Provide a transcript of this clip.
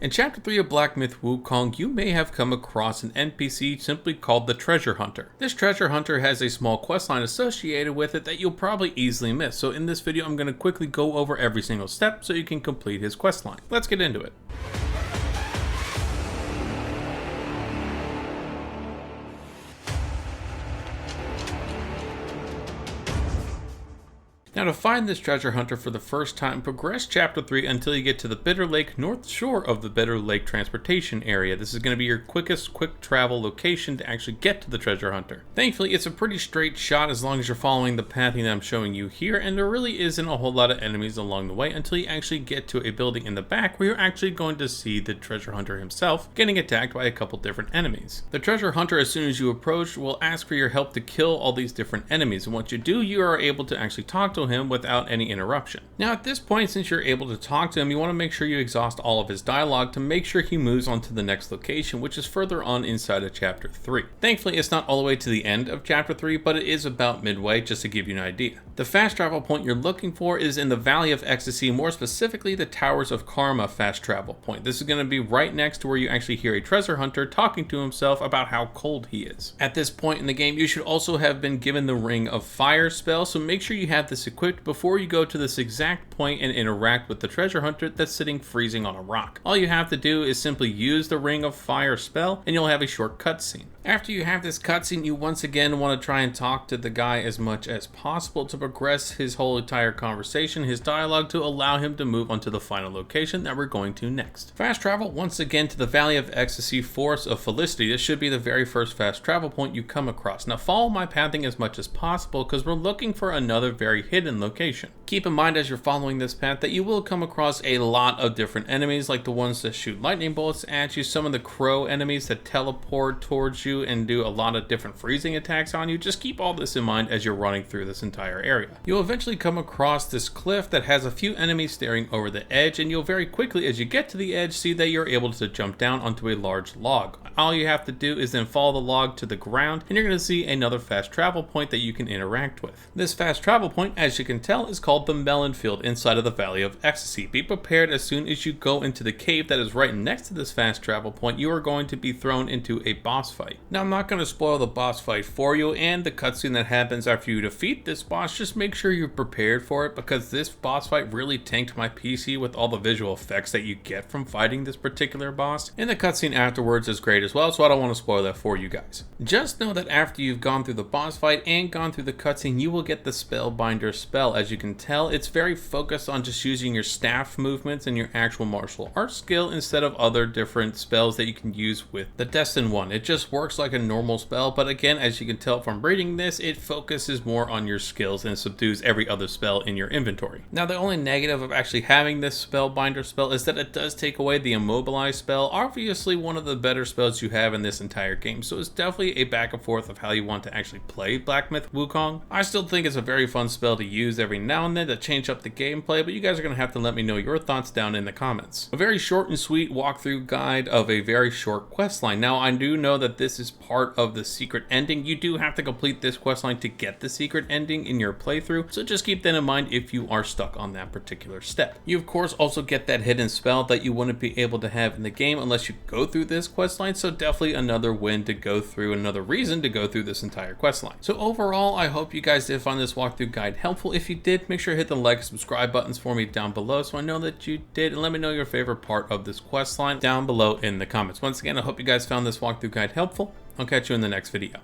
In Chapter 3 of Black Myth Wukong, you may have come across an NPC simply called the Treasure Hunter. This Treasure Hunter has a small questline associated with it that you'll probably easily miss, so in this video I'm going to quickly go over every single step so you can complete his questline. Let's get into it. Now, to find this treasure hunter for the first time, progress Chapter 3 until you get to the Bitter Lake north shore of the Bitter Lake transportation area. This is going to be your quickest quick travel location to actually get to the treasure hunter. Thankfully, it's a pretty straight shot as long as you're following the pathing that I'm showing you here, and there really isn't a whole lot of enemies along the way until you actually get to a building in the back where you're actually going to see the treasure hunter himself getting attacked by a couple different enemies. The treasure hunter, as soon as you approach, will ask for your help to kill all these different enemies, and once you do, you are able to actually talk to him without any interruption. Now at this point, since you're able to talk to him, you want to make sure you exhaust all of his dialogue to make sure he moves on to the next location, which is further on inside of Chapter 3. Thankfully, it's not all the way to the end of Chapter 3, but it is about midway, just to give you an idea. The fast travel point you're looking for is in the Valley of Ecstasy, more specifically the Towers of Karma fast travel point. This is going to be right next to where you actually hear a treasure hunter talking to himself about how cold he is. At this point in the game, you should also have been given the Ring of Fire spell, so make sure you have this equipped before you go to this exact point and interact with the treasure hunter that's sitting freezing on a rock. All you have to do is simply use the Ring of Fire spell and you'll have a short cutscene. After you have this cutscene, you once again want to try and talk to the guy as much as possible to progress his whole entire conversation, his dialogue, to allow him to move on to the final location that we're going to next. Fast travel once again to the Valley of Ecstasy, Forest of Felicity. This should be the very first fast travel point you come across. Now follow my pathing as much as possible because we're looking for another very hidden location. Keep in mind as you're following this path that you will come across a lot of different enemies, like the ones that shoot lightning bolts at you, some of the crow enemies that teleport towards you and do a lot of different freezing attacks on you. Just keep all this in mind as you're running through this entire area. You'll eventually come across this cliff that has a few enemies staring over the edge, and you'll very quickly, as you get to the edge, see that you're able to jump down onto a large log. All you have to do is then follow the log to the ground, and you're going to see another fast travel point that you can interact with. This fast travel point, as you can tell, is called the Melon Field inside of the Valley of Ecstasy. Be prepared as soon as you go into the cave that is right next to this fast travel point, you are going to be thrown into a boss fight. Now, I'm not going to spoil the boss fight for you and the cutscene that happens after you defeat this boss. Just make sure you're prepared for it because this boss fight really tanked my PC with all the visual effects that you get from fighting this particular boss. And the cutscene afterwards is great as well, so I don't want to spoil that for you guys. Just know that after you've gone through the boss fight and gone through the cutscene, you will get the Spellbinder spell. As you can tell, it's very focused on just using your staff movements and your actual martial arts skill instead of other different spells that you can use with the Destined one. It just works like a normal spell, but again, as you can tell from reading this, it focuses more on your skills and subdues every other spell in your inventory. Now, the only negative of actually having this Spellbinder spell is that it does take away the Immobilize spell, obviously one of the better spells you have in this entire game, so it's definitely a back and forth of how you want to actually play Black Myth Wukong. I still think it's a very fun spell to use every now and then to change up the gameplay, but you guys are going to have to let me know your thoughts down in the comments. A very short and sweet walkthrough guide of a very short questline. Now, I do know that this is part of the secret ending. You do have to complete this questline to get the secret ending in your playthrough, so just keep that in mind if you are stuck on that particular step. You of course also get that hidden spell that you wouldn't be able to have in the game unless you go through this questline, so definitely another win to go through, another reason to go through this entire questline. So overall, I hope you guys did find this walkthrough guide helpful. If you did, make sure to hit the like and subscribe buttons for me down below so I know that you did, and let me know your favorite part of this questline down below in the comments. Once again, I hope you guys found this walkthrough guide helpful. I'll catch you in the next video.